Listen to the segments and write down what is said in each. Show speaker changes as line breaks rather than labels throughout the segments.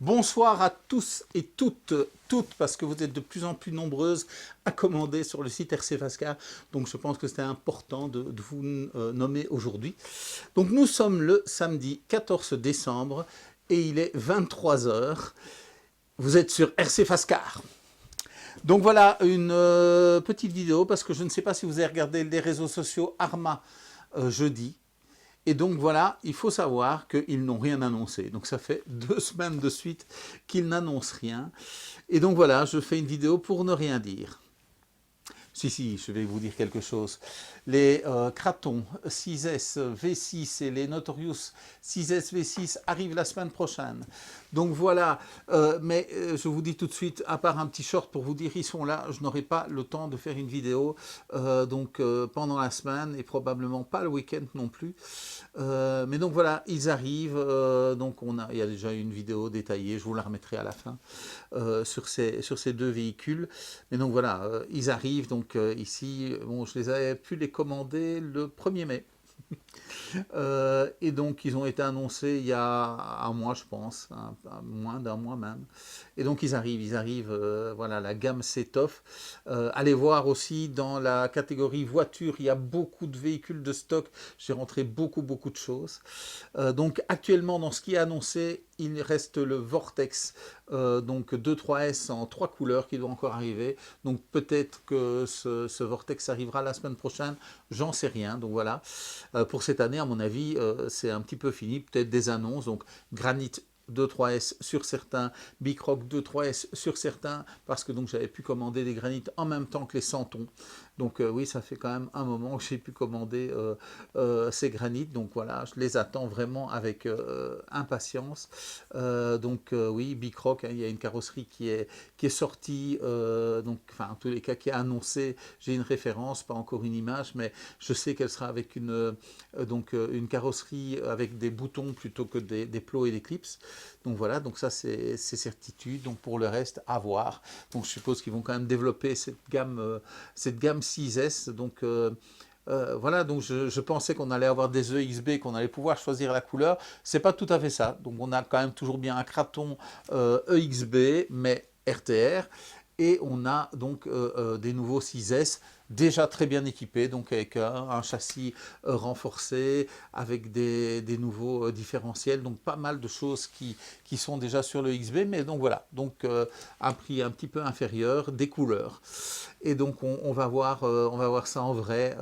Bonsoir à tous et toutes, parce que vous êtes de plus en plus nombreuses à commander sur le site RC Fascar. Donc je pense que c'était important de vous nommer aujourd'hui. Donc nous sommes le samedi 14 décembre et il est 23 heures. Vous êtes sur RC Fascar. Donc voilà une petite vidéo parce que je ne sais pas si vous avez regardé les réseaux sociaux Arma jeudi. Et donc voilà, il faut savoir qu'ils n'ont rien annoncé. Donc ça fait 2 semaines de suite qu'ils n'annoncent rien. Et donc voilà, je fais une vidéo pour ne rien dire. Si, je vais vous dire quelque chose. Les Kraton 6S V6 et les Notorious 6S V6 arrivent la semaine prochaine. Donc voilà, mais je vous dis tout de suite, à part un petit short pour vous dire ils sont là, je n'aurai pas le temps de faire une vidéo pendant la semaine et probablement pas le week-end non plus. Mais donc voilà, ils arrivent. Il y a déjà une vidéo détaillée, je vous la remettrai à la fin sur ces deux véhicules. Mais donc voilà, ils arrivent. Donc ici, bon, je les avais pu les commander le 1er mai. Et donc ils ont été annoncés il y a un mois, je pense, moins d'un mois même. Et donc ils arrivent, voilà, la gamme s'étoffe. Allez voir aussi dans la catégorie voiture, il y a beaucoup de véhicules de stock. J'ai rentré beaucoup de choses. Donc actuellement dans ce qui est annoncé, il reste le Vortex, donc 2.3S en 3 couleurs qui doit encore arriver. Donc peut-être que ce Vortex arrivera la semaine prochaine, j'en sais rien. Donc voilà, pour cette année, à mon avis, c'est un petit peu fini. Peut-être des annonces, donc Granit 2.3S sur certains, Bicroc 2.3S sur certains, parce que donc j'avais pu commander des granites en même temps que les Santons. Donc oui, ça fait quand même un moment que j'ai pu commander ces granites. Donc voilà, je les attends vraiment avec impatience. Oui, Bicroc, hein, il y a une carrosserie qui est sortie, en tous les cas qui est annoncée. J'ai une référence, pas encore une image, mais je sais qu'elle sera avec une carrosserie avec des boutons plutôt que des plots et des clips. Donc voilà, donc ça c'est certitude. Donc pour le reste, à voir. Donc je suppose qu'ils vont quand même développer cette gamme 6S. Donc voilà, donc je pensais qu'on allait avoir des EXB, qu'on allait pouvoir choisir la couleur. C'est pas tout à fait ça. Donc on a quand même toujours bien un Kraton EXB, mais RTR. Et on a donc des nouveaux 6S déjà très bien équipés, donc avec un châssis renforcé, avec des nouveaux différentiels, donc pas mal de choses qui sont déjà sur le XB, mais donc voilà, donc un prix un petit peu inférieur, des couleurs. Et donc on va voir ça en vrai,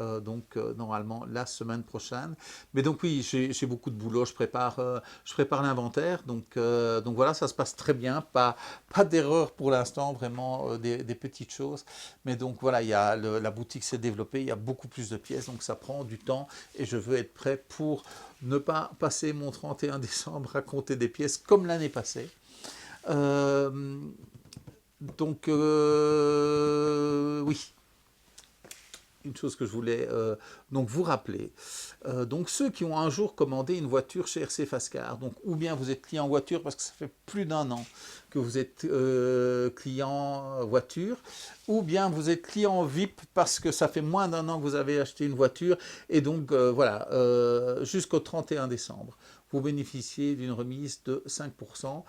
normalement la semaine prochaine. Mais donc oui, j'ai beaucoup de boulot, je prépare l'inventaire, donc voilà, ça se passe très bien, pas d'erreur pour l'instant, vraiment des petites choses. Mais donc voilà, la boutique s'est développée, il y a beaucoup plus de pièces, donc ça prend du temps et je veux être prêt pour ne pas passer mon 31 décembre à compter des pièces comme l'année passée. Oui, une chose que je voulais donc vous rappeler. Donc ceux qui ont un jour commandé une voiture chez RC Fascar, donc ou bien vous êtes client voiture parce que ça fait plus d'1 an que vous êtes client voiture, ou bien vous êtes client VIP parce que ça fait moins d'1 an que vous avez acheté une voiture, et donc voilà, jusqu'au 31 décembre. Vous bénéficiez d'une remise de 5%.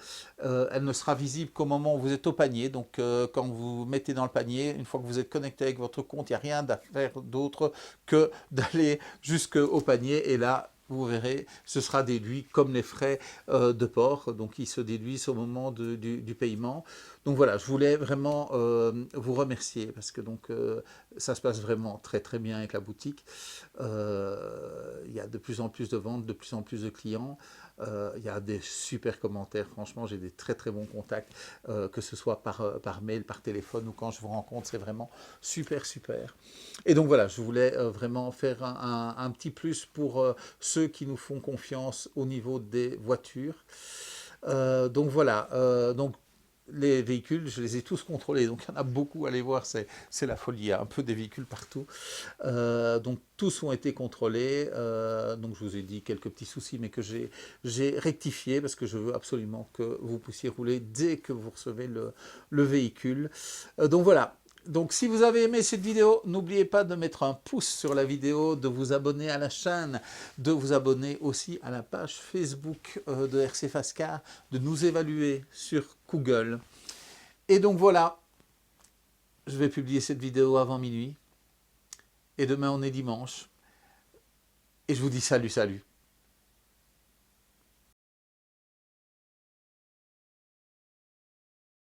Elle ne sera visible qu'au moment où vous êtes au panier. Donc quand vous mettez dans le panier, une fois que vous êtes connecté avec votre compte, il n'y a rien à faire d'autre que d'aller jusqu'au panier. Et là, vous verrez, ce sera déduit comme les frais de port. Donc ils se déduisent au moment du paiement. Donc voilà, je voulais vraiment vous remercier parce que ça se passe vraiment très bien avec la boutique. Il y a de plus en plus de ventes, de plus en plus de clients. Il y a des super commentaires, franchement, j'ai des très bons contacts, que ce soit par mail, par téléphone ou quand je vous rencontre, c'est vraiment super. Et donc voilà, je voulais vraiment faire un petit plus pour ceux qui nous font confiance au niveau des voitures. Donc voilà, les véhicules, je les ai tous contrôlés, donc il y en a beaucoup, allez voir, c'est la folie, il y a un peu des véhicules partout. Donc tous ont été contrôlés, donc je vous ai dit quelques petits soucis, mais que j'ai rectifié, parce que je veux absolument que vous puissiez rouler dès que vous recevez le véhicule. Donc voilà. Donc si vous avez aimé cette vidéo, n'oubliez pas de mettre un pouce sur la vidéo, de vous abonner à la chaîne, de vous abonner aussi à la page Facebook de RC Fascar, de nous évaluer sur Google. Et donc voilà, je vais publier cette vidéo avant minuit. Et demain on est dimanche. Et je vous dis salut, salut.